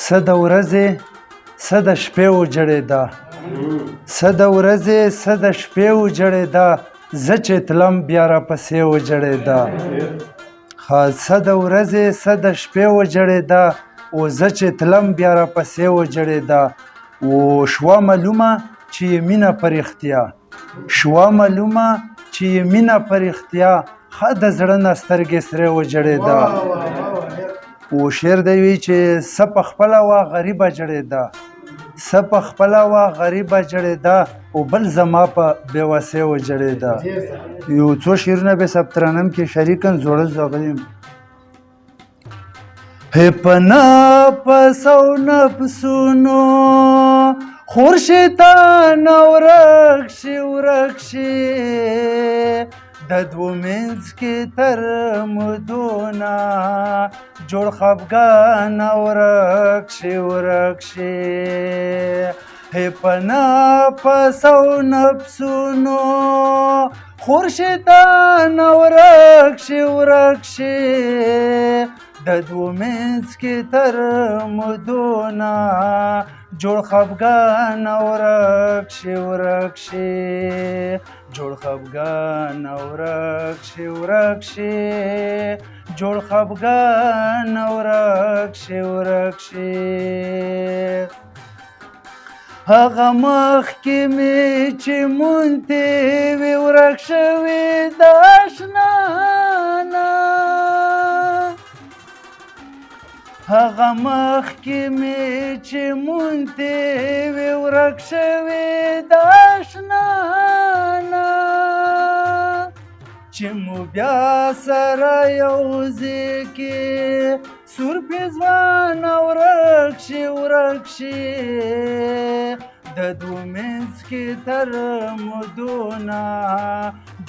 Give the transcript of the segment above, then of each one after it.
څه د ورځې څه د شپې وجړېده، څه د ورځې څه د شپې وجړېده، زه چې تلم بیا راپسې وجړېده. څه د ورځې څه د شپې وجړېده، او زه چې تلم بیا راپسې وجړېده. و شوه معلومه چې یې مینه په رښتیا، شوه معلومه چې یې مینه په رښتیا، ښه د زړه نه سترګې سرې وجړېده. و شعر دی وی چې څه په خپله وه غریبه جړېده، څه په خپله وه غریبه جړېده، او بل زما په بېوسۍ وجړېده. یو څو شعرونه به ثبت رانم کې شریکن زوړه زغلیم. په نفس او نفسونو خور شیطان ورک شي ورک شي، د دوو منځ کې تر مدونه جوړ خفګان ورک شي ورک شي. په نفس او نفسونو خور شیطان ورک شي ورک شي، د دوو منځ کې تر مدونه جوړ خفګان ورک شي ورک شي، جوړ خفګان ورک شي ورک شي، جوړ خفګان ورک شي ورک شي. هغه مخکې مې چې مونتې وې ورک شوې د اشنا نه، هغه مخکې مې چې مونتې وې ورک شوې د اشنا نه، چې مو بیا سره یو ځای کې سور پېزوان ورک شي ورک شي، د دوو منځ کې تر مدونه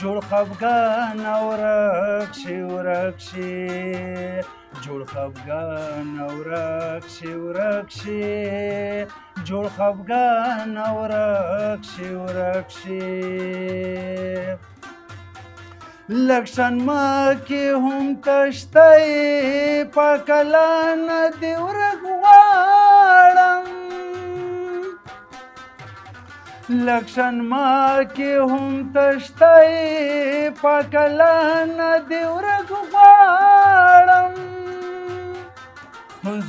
جوړ خفګان ورک شي ورک شي، جوړ خفګان ورک شي ورک شي، جوړ خفګان ورک شي ورک شي. لږ شان مکې هم تشتی پاکلانه دې ورک غواړم، لږ شان مکې هم تشتی پاکلانه دې ورک غواړم،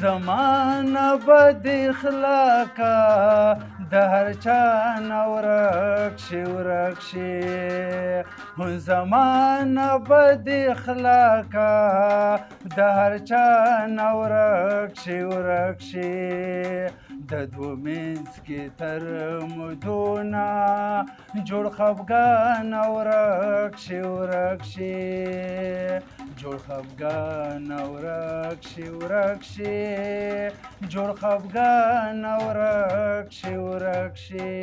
زمانه بد اخلاقه د هر چا نه ورک شي ورک شي، زمانه بد اخلاقه د هر چا نه ورک شي ورک شي، د دوو منځ کې تر مدونه جوړ خفګان ورک شي ورک شي، جوړ خفګان ورک شي ورک شي، جوړ خفګان ورک شي ورک شي.